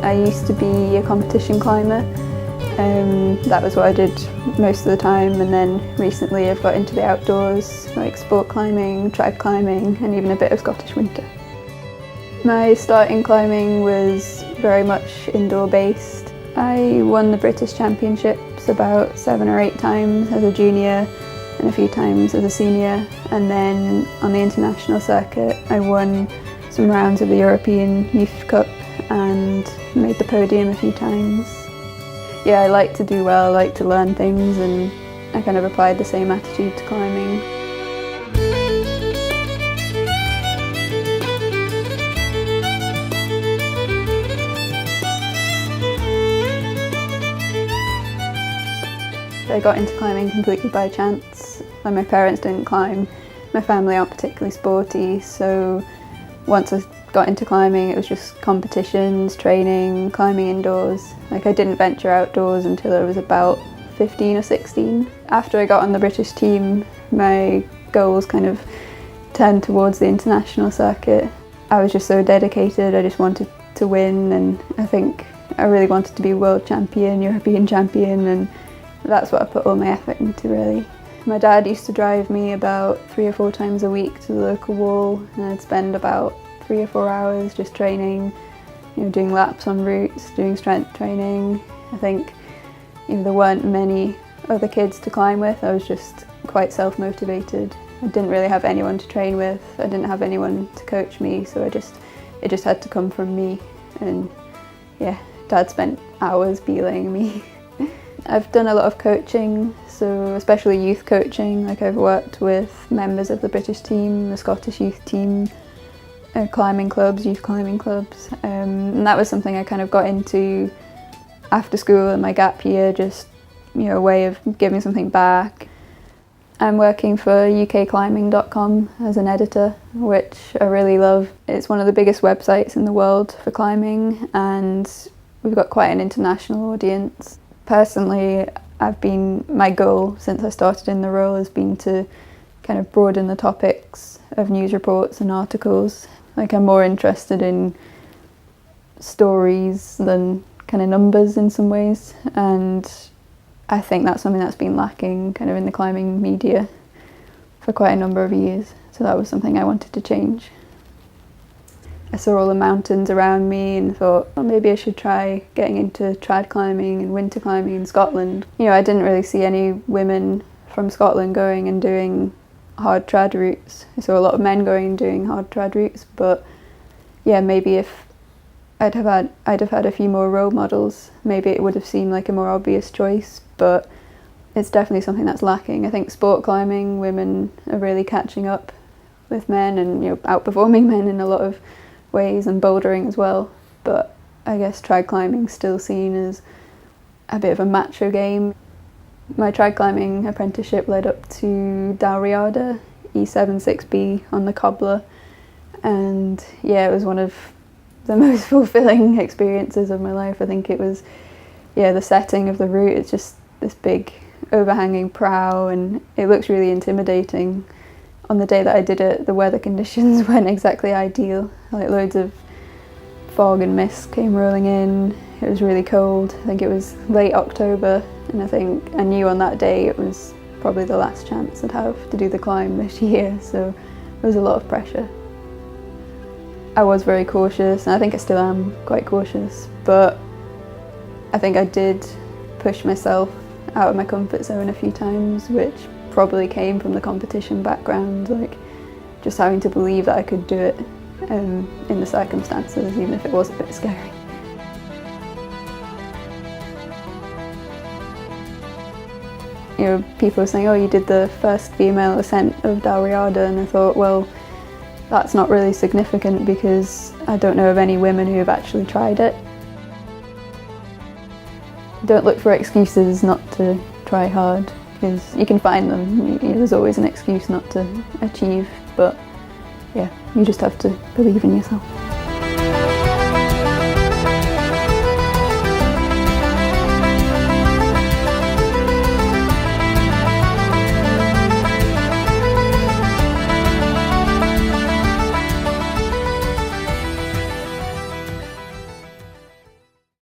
I used to be a competition climber. That was what I did most of the time, and then recently I've got into the outdoors, like sport climbing, trad climbing, and even a bit of Scottish winter. My start in climbing was very much indoor based. I won the British Championships about 7 or 8 times as a junior and a few times as a senior, and then on the international circuit I won some rounds of the European Youth Cup and made the podium a few times. Yeah, I like to do well, I like to learn things, and I kind of applied the same attitude to climbing. I got into climbing completely by chance. Like, my parents didn't climb, my family aren't particularly sporty, so once I got into climbing it was just competitions, training, climbing indoors. Like, I didn't venture outdoors until I was about 15 or 16. After I got on the British team, my goals kind of turned towards the international circuit. I was just so dedicated, I just wanted to win, and I think I really wanted to be world champion, European champion, and that's what I put all my effort into, really. My dad used to drive me about 3 or 4 times a week to the local wall, and I'd spend about 3 or 4 hours just training, doing laps on routes, doing strength training. I think there weren't many other kids to climb with. I was just quite self-motivated. I didn't really have anyone to train with, I didn't have anyone to coach me, so it just had to come from me. And yeah, Dad spent hours belaying me. I've done a lot of coaching, so especially youth coaching. Like, I've worked with members of the British team, the Scottish youth team, climbing clubs, youth climbing clubs, and that was something I kind of got into after school in my gap year, just a way of giving something back. I'm working for ukclimbing.com as an editor, which I really love. It's one of the biggest websites in the world for climbing, and we've got quite an international audience. Personally, my goal since I started in the role has been to kind of broaden the topics of news reports and articles. Like, I'm more interested in stories than kind of numbers in some ways, and I think that's something that's been lacking kind of in the climbing media for quite a number of years, so that was something I wanted to change. I saw all the mountains around me and thought, well, maybe I should try getting into trad climbing and winter climbing in Scotland. I didn't really see any women from Scotland going and doing hard trad routes. I saw a lot of men going and doing hard trad routes, but yeah, maybe if I'd have had a few more role models, maybe it would have seemed like a more obvious choice, but it's definitely something that's lacking. I think sport climbing, women are really catching up with men and outperforming men in a lot of ways, and bouldering as well, but I guess trad climbing's still seen as a bit of a macho game. My trad climbing apprenticeship led up to Dalriada, E76B on the Cobbler, and yeah, it was one of the most fulfilling experiences of my life. I think it was, the setting of the route, it's just this big overhanging prow and it looks really intimidating. On the day that I did it, the weather conditions weren't exactly ideal. Like, loads of fog and mist came rolling in. It was really cold. I think it was late October, and I think I knew on that day it was probably the last chance I'd have to do the climb this year, so there was a lot of pressure. I was very cautious, and I think I still am quite cautious, but I think I did push myself out of my comfort zone a few times, which probably came from the competition background, like just having to believe that I could do it in the circumstances, even if it was a bit scary. People were saying, oh, you did the first female ascent of Dalriada, and I thought, well, that's not really significant because I don't know of any women who have actually tried it. Don't look for excuses not to try hard, because you can find them. There's always an excuse not to achieve, but yeah, you just have to believe in yourself.